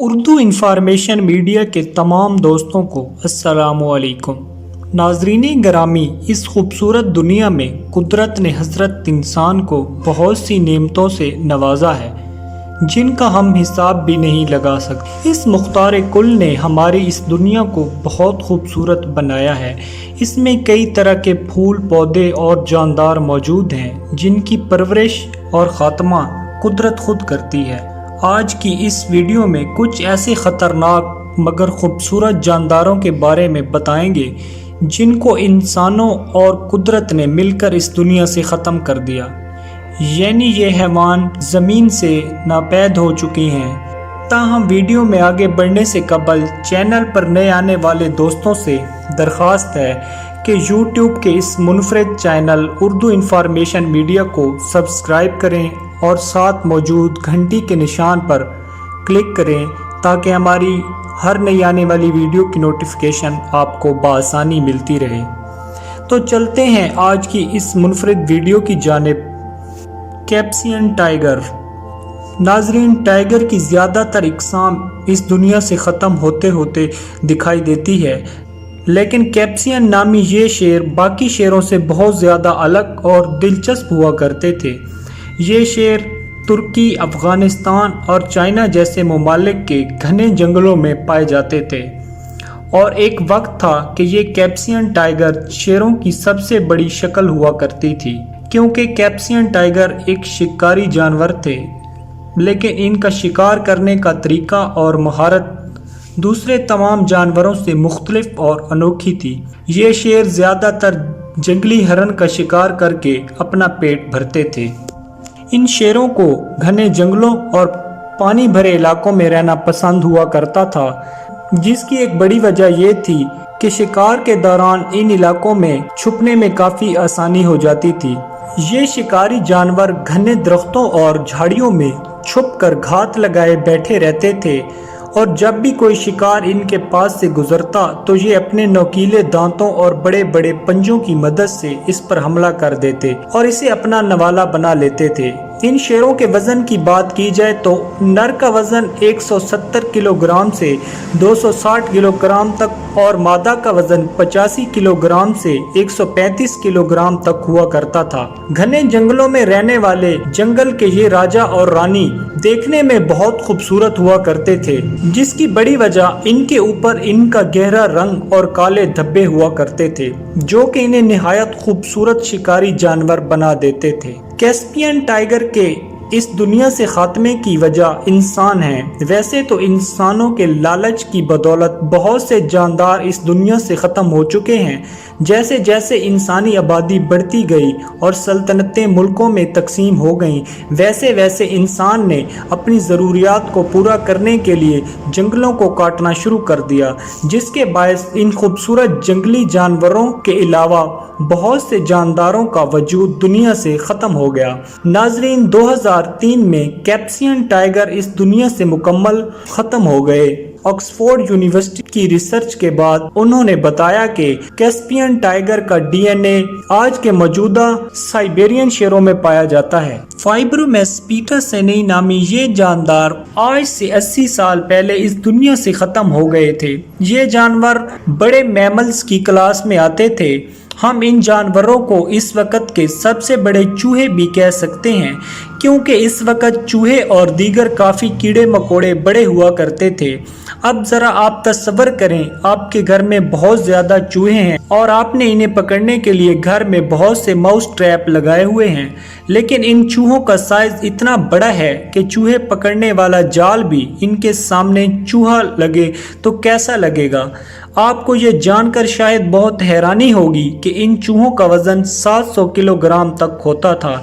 Urdu information media کے تمام دوستوں کو السلام علیکم۔ ناظرین گرامی، اس خوبصورت دنیا میں قدرت نے حضرت انسان کو بہت سی نعمتوں سے نوازا ہے جن کا ہم حساب بھی نہیں لگا سکتے۔ اس مختار کل نے ہماری اس دنیا کو بہت خوبصورت بنایا ہے۔ اس میں کئی طرح کے پھول، پودے اور جاندار موجود ہیں جن کی پرورش اور خاتمہ قدرت خود کرتی ہے۔ آج کی اس ویڈیو میں کچھ ایسے خطرناک مگر خوبصورت جانداروں کے بارے میں بتائیں گے جن کو انسانوں اور قدرت نے مل کر اس دنیا سے ختم کر دیا، یعنی یہ حیوان زمین سے ناپید ہو چکی ہیں۔ تاہم ویڈیو میں آگے بڑھنے سے قبل چینل پر نئے آنے والے دوستوں سے درخواست ہے کہ یوٹیوب کے اس منفرد چینل اردو انفارمیشن میڈیا کو سبسکرائب کریں اور ساتھ موجود گھنٹی کے نشان پر کلک کریں تاکہ ہماری ہر نئی آنے والی ویڈیو کی نوٹیفیکیشن آپ کو بآسانی ملتی رہے۔ تو چلتے ہیں آج کی اس منفرد ویڈیو کی جانب۔ کیپسین ٹائیگر۔ ناظرین، ٹائیگر کی زیادہ تر اقسام اس دنیا سے ختم ہوتے ہوتے دکھائی دیتی ہے، لیکن کیپسین نامی یہ شیر باقی شیروں سے بہت زیادہ الگ اور دلچسپ ہوا کرتے تھے۔ یہ شیر ترکی، افغانستان اور چائنا جیسے ممالک کے گھنے جنگلوں میں پائے جاتے تھے، اور ایک وقت تھا کہ یہ کیپسین ٹائیگر شیروں کی سب سے بڑی شکل ہوا کرتی تھی، کیونکہ کیپسین ٹائیگر ایک شکاری جانور تھے، لیکن ان کا شکار کرنے کا طریقہ اور مہارت دوسرے تمام جانوروں سے مختلف اور انوکھی تھی۔ یہ شیر زیادہ تر جنگلی ہرن کا شکار کر کے اپنا پیٹ بھرتے تھے۔ ان شیروں کو گھنے جنگلوں اور پانی بھرے علاقوں میں رہنا پسند ہوا کرتا تھا، جس کی ایک بڑی وجہ یہ تھی کہ شکار کے دوران ان علاقوں میں چھپنے میں کافی آسانی ہو جاتی تھی۔ یہ شکاری جانور گھنے درختوں اور جھاڑیوں میں چھپ کر گھات لگائے بیٹھے رہتے تھے، اور جب بھی کوئی شکار ان کے پاس سے گزرتا تو یہ اپنے نوکیلے دانتوں اور بڑے بڑے پنجوں کی مدد سے اس پر حملہ کر دیتے اور اسے اپنا نوالا بنا لیتے تھے۔ ان شیروں کے وزن کی بات کی جائے تو نر کا وزن 170 کلو گرام سے 260 کلو گرام تک اور مادہ کا وزن 85 کلو گرام سے 135 کلو گرام تک ہوا کرتا تھا۔ گھنے جنگلوں میں رہنے والے جنگل کے یہ راجا اور رانی دیکھنے میں بہت خوبصورت ہوا کرتے تھے، جس کی بڑی وجہ ان کے اوپر ان کا گہرا رنگ اور کالے دھبے ہوا کرتے تھے جو کہ انہیں نہایت خوبصورت شکاری جانور بنا دیتے تھے۔ کیسپین ٹائیگر کے اس دنیا سے خاتمے کی وجہ انسان ہیں۔ ویسے تو انسانوں کے لالچ کی بدولت بہت سے جاندار اس دنیا سے ختم ہو چکے ہیں۔ جیسے جیسے انسانی آبادی بڑھتی گئی اور سلطنتیں ملکوں میں تقسیم ہو گئیں، ویسے ویسے انسان نے اپنی ضروریات کو پورا کرنے کے لیے جنگلوں کو کاٹنا شروع کر دیا، جس کے باعث ان خوبصورت جنگلی جانوروں کے علاوہ بہت سے جانداروں کا وجود دنیا سے ختم ہو گیا۔ ناظرین، 2003 میں کیپسین ٹائیگر اس دنیا سے مکمل ختم ہو گئے۔ آکسفورڈ یونیورسٹی کی ریسرچ کے بعد انہوں نے بتایا کہ کیسپین ٹائیگر کا ڈی این اے آج کے موجودہ سائبیرین شیروں میں پایا جاتا ہے۔ فائبرومیس پیٹرسینی نامی یہ جاندار آج سے 80 سال پہلے اس دنیا سے ختم ہو گئے تھے۔ یہ جانور بڑے میملز کی کلاس میں آتے تھے۔ ہم ان جانوروں کو اس وقت کے سب سے بڑے چوہے بھی کہہ سکتے ہیں، کیونکہ اس وقت چوہے اور دیگر کافی کیڑے مکوڑے بڑے ہوا کرتے تھے۔ اب ذرا آپ تصور کریں، آپ کے گھر میں بہت زیادہ چوہے ہیں اور آپ نے انہیں پکڑنے کے لیے گھر میں بہت سے ماؤس ٹریپ لگائے ہوئے ہیں، لیکن ان چوہوں کا سائز اتنا بڑا ہے کہ چوہے پکڑنے والا جال بھی ان کے سامنے چوہا لگے تو کیسا لگے گا؟ آپ کو یہ جان کر شاید بہت حیرانی ہوگی کہ ان چوہوں کا وزن 700 کلو گرام تک ہوتا تھا۔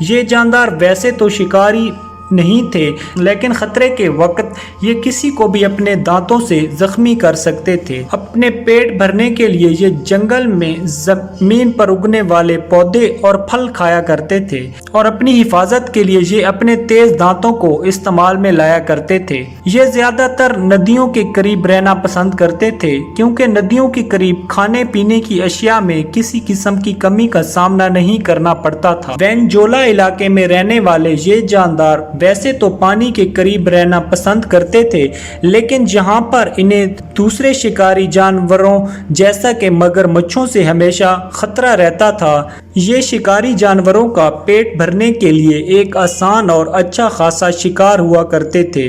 یہ جاندار ویسے تو شکاری نہیں تھے، لیکن خطرے کے وقت یہ کسی کو بھی اپنے دانتوں سے زخمی کر سکتے تھے۔ اپنے پیٹ بھرنے کے لیے یہ جنگل میں زمین پر اگنے والے پودے اور پھل کھایا کرتے تھے، اور اپنی حفاظت کے لیے یہ اپنے تیز دانتوں کو استعمال میں لایا کرتے تھے۔ یہ زیادہ تر ندیوں کے قریب رہنا پسند کرتے تھے، کیونکہ ندیوں کے قریب کھانے پینے کی اشیاء میں کسی قسم کی کمی کا سامنا نہیں کرنا پڑتا تھا۔ وینجولا علاقے میں رہنے والے یہ جاندار ویسے تو پانی کے قریب رہنا پسند کرتے تھے، لیکن جہاں پر انہیں دوسرے شکاری جانوروں جیسا کہ مگر مچھوں سے ہمیشہ خطرہ رہتا تھا، یہ شکاری جانوروں کا پیٹ بھرنے کے لیے ایک آسان اور اچھا خاصا شکار ہوا کرتے تھے،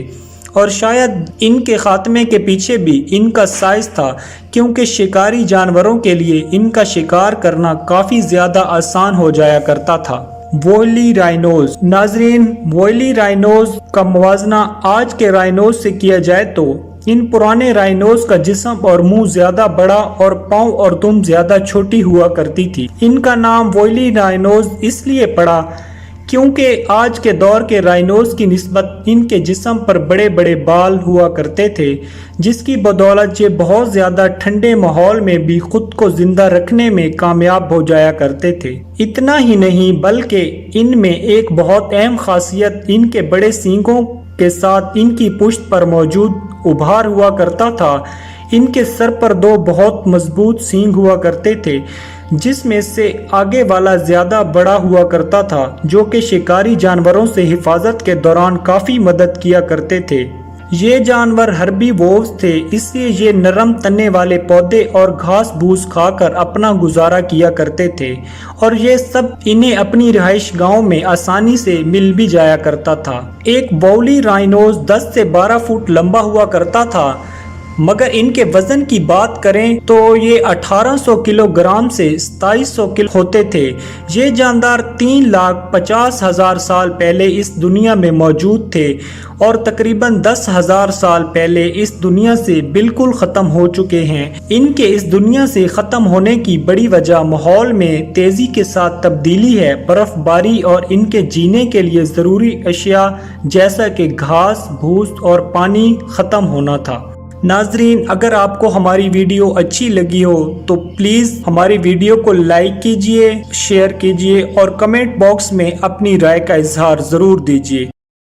اور شاید ان کے خاتمے کے پیچھے بھی ان کا سائز تھا، کیونکہ شکاری جانوروں کے لیے ان کا شکار کرنا کافی زیادہ آسان ہو جایا کرتا تھا۔ وویلی رائنوز۔ ناظرین، وویلی رائنوز کا موازنہ آج کے رائنوز سے کیا جائے تو ان پرانے رائنوز کا جسم اور منہ زیادہ بڑا اور پاؤں اور دم زیادہ چھوٹی ہوا کرتی تھی۔ ان کا نام وویلی رائنوز اس لیے پڑا کیونکہ آج کے دور کے رائنوز کی نسبت ان کے جسم پر بڑے بڑے بال ہوا کرتے تھے، جس کی بدولت یہ بہت زیادہ ٹھنڈے ماحول میں بھی خود کو زندہ رکھنے میں کامیاب ہو جایا کرتے تھے۔ اتنا ہی نہیں بلکہ ان میں ایک بہت اہم خاصیت ان کے بڑے سینگوں کے ساتھ ان کی پشت پر موجود ابھار ہوا کرتا تھا۔ ان کے سر پر دو بہت مضبوط سینگ ہوا کرتے تھے، جس میں سے آگے والا زیادہ بڑا ہوا کرتا تھا، جو کہ شکاری جانوروں سے حفاظت کے دوران کافی مدد کیا کرتے تھے۔ یہ جانور ہربی ووز تھے، اس لیے یہ نرم تنے والے پودے اور گھاس بھوس کھا کر اپنا گزارا کیا کرتے تھے، اور یہ سب انہیں اپنی رہائش گاہوں میں آسانی سے مل بھی جایا کرتا تھا۔ ایک وویلی رائنوز 10 سے 12 فٹ لمبا ہوا کرتا تھا، مگر ان کے وزن کی بات کریں تو یہ 1800 کلو گرام سے 2700 کلو ہوتے تھے۔ یہ جاندار 3,50,000 سال پہلے اس دنیا میں موجود تھے اور تقریباً 10,000 سال پہلے اس دنیا سے بالکل ختم ہو چکے ہیں۔ ان کے اس دنیا سے ختم ہونے کی بڑی وجہ ماحول میں تیزی کے ساتھ تبدیلی ہے، برف باری اور ان کے جینے کے لیے ضروری اشیاء جیسا کہ گھاس بھوس اور پانی ختم ہونا تھا۔ ناظرین، اگر آپ کو ہماری ویڈیو اچھی لگی ہو تو پلیز ہماری ویڈیو کو لائک کیجئے، شیئر کیجئے اور کمنٹ باکس میں اپنی رائے کا اظہار ضرور دیجئے۔